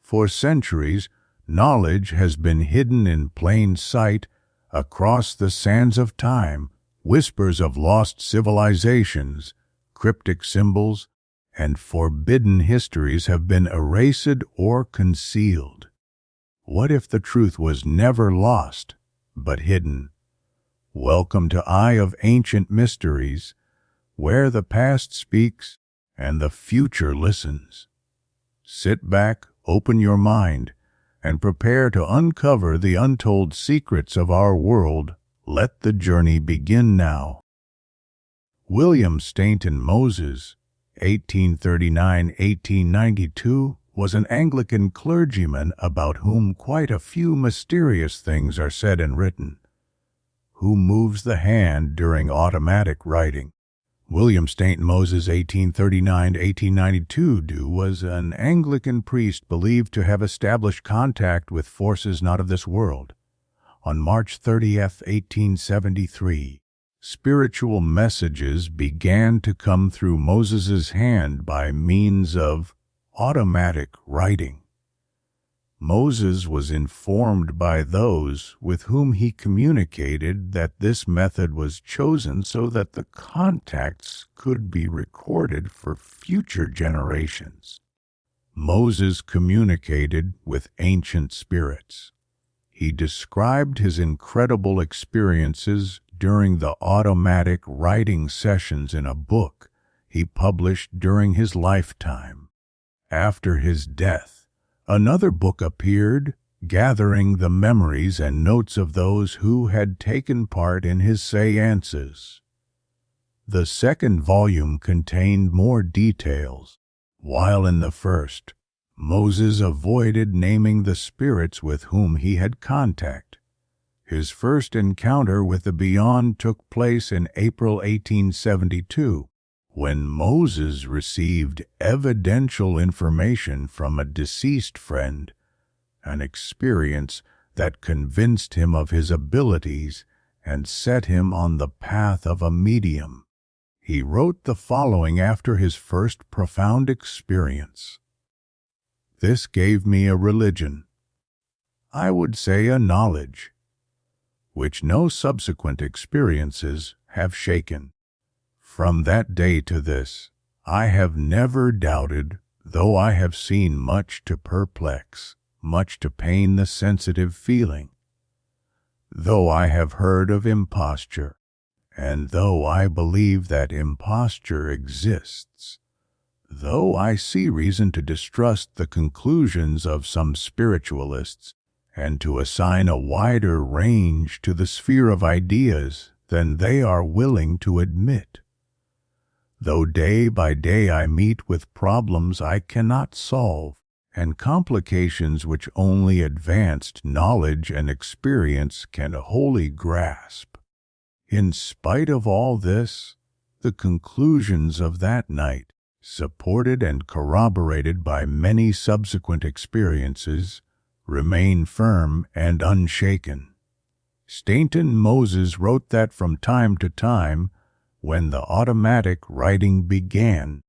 For centuries, knowledge has been hidden in plain sight across the sands of time. Whispers of lost civilizations, cryptic symbols, and forbidden histories have been erased or concealed. What if the truth was never lost, but hidden? Welcome to Eye of Ancient Mysteries, where the past speaks and the future listens. Sit back, open your mind, and prepare to uncover the untold secrets of our world. Let the journey begin now. William Stainton Moses, 1839–1892, was an Anglican clergyman about whom quite a few mysterious things are said and written. Who moves the hand during automatic writing? William Stainton Moses, 1839–1892, was an Anglican priest believed to have established contact with forces not of this world. On March 30th, 1873, spiritual messages began to come through Moses's hand by means of automatic writing. Moses was informed by those with whom he communicated that this method was chosen so that the contacts could be recorded for future generations. Moses communicated with ancient spirits. He described his incredible experiences during the automatic writing sessions in a book he published during his lifetime. After his death, another book appeared, gathering the memories and notes of those who had taken part in his seances. The second volume contained more details, while in the first, Moses avoided naming the spirits with whom he had contact. His first encounter with the beyond took place in April 1872, when Moses received evidential information from a deceased friend, an experience that convinced him of his abilities and set him on the path of a medium. He wrote the following after his first profound experience. This gave me a religion, I would say a knowledge, which no subsequent experiences have shaken. From that day to this, I have never doubted, though I have seen much to perplex, much to pain the sensitive feeling. Though I have heard of imposture, and though I believe that imposture exists, though I see reason to distrust the conclusions of some spiritualists, and to assign a wider range to the sphere of ideas than they are willing to admit, though day by day I meet with problems I cannot solve, and complications which only advanced knowledge and experience can wholly grasp, in spite of all this, the conclusions of that night, supported and corroborated by many subsequent experiences, remain firm and unshaken. Stainton Moses wrote that from time to time, when the automatic writing began,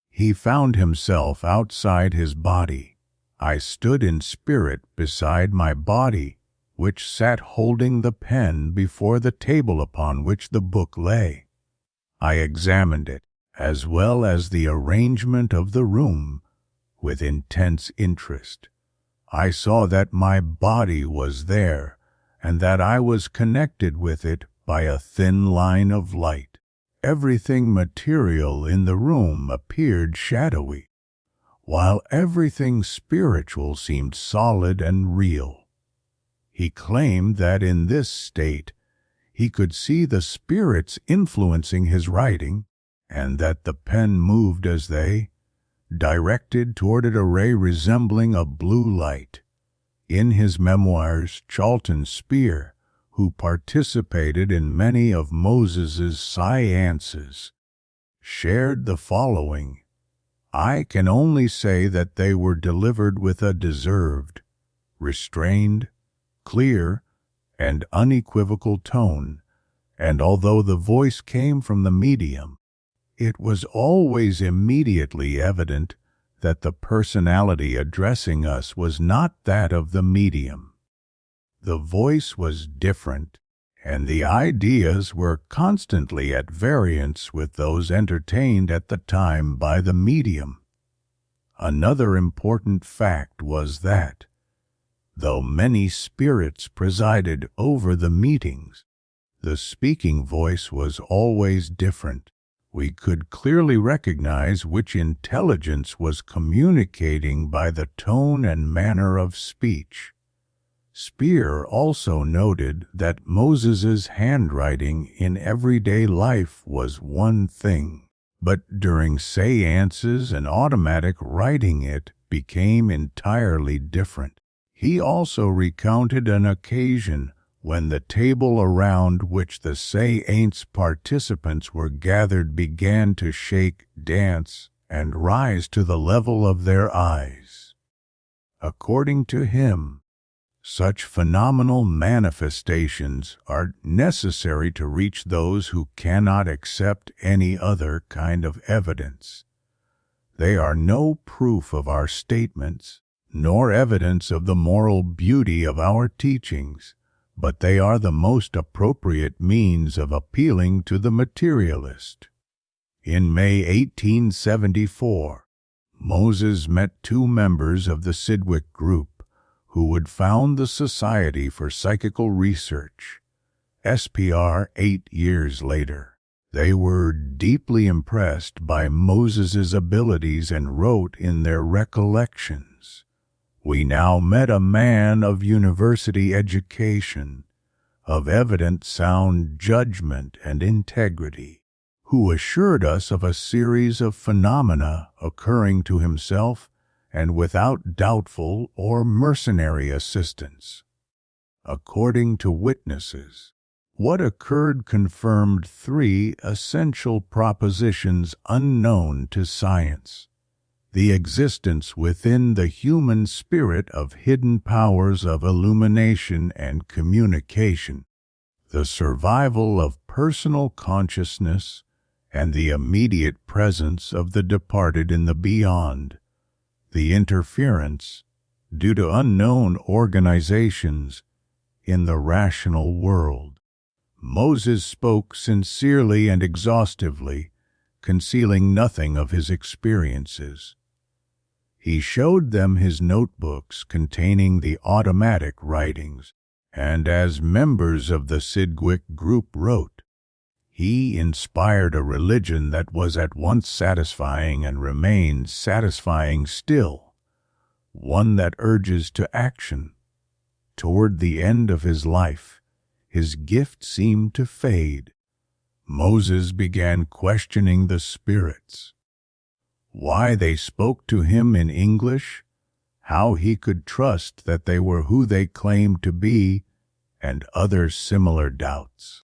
he found himself outside his body. I stood in spirit beside my body, which sat holding the pen before the table upon which the book lay. I examined it, as well as the arrangement of the room, with intense interest. I saw that my body was there, and that I was connected with it by a thin line of light. Everything material in the room appeared shadowy, while everything spiritual seemed solid and real. He claimed that in this state he could see the spirits influencing his writing, and that the pen moved as they, directed toward a ray resembling a blue light. In his memoirs, Charlton Spear, who participated in many of Moses's seances, shared the following. I can only say that they were delivered with a deserved, restrained, clear, and unequivocal tone, and although the voice came from the medium, it was always immediately evident that the personality addressing us was not that of the medium. The voice was different, and the ideas were constantly at variance with those entertained at the time by the medium. Another important fact was that, though many spirits presided over the meetings, the speaking voice was always different. We could clearly recognize which intelligence was communicating by the tone and manner of speech. Speer also noted that Moses's handwriting in everyday life was one thing, but during seances and automatic writing it became entirely different. He also recounted an occasion when the table around which the seance participants were gathered began to shake, dance, and rise to the level of their eyes. According to him, such phenomenal manifestations are necessary to reach those who cannot accept any other kind of evidence. They are no proof of our statements, nor evidence of the moral beauty of our teachings, but they are the most appropriate means of appealing to the materialist. In May 1874, Moses met two members of the Sidgwick group who would found the Society for Psychical Research, SPR, 8 years later. They were deeply impressed by Moses's abilities and wrote in their recollections, "We now met a man of university education, of evident sound judgment and integrity, who assured us of a series of phenomena occurring to himself and without doubtful or mercenary assistance. According to witnesses, what occurred confirmed three essential propositions unknown to science: the existence within the human spirit of hidden powers of illumination and communication, the survival of personal consciousness, and the immediate presence of the departed in the beyond. The interference, due to unknown organizations, in the rational world." Moses spoke sincerely and exhaustively, concealing nothing of his experiences. He showed them his notebooks containing the automatic writings, and as members of the Sidgwick group wrote, he inspired a religion that was at once satisfying and remains satisfying still, one that urges to action. Toward the end of his life, his gift seemed to fade. Moses began questioning the spirits, why they spoke to him in English, how he could trust that they were who they claimed to be, and other similar doubts.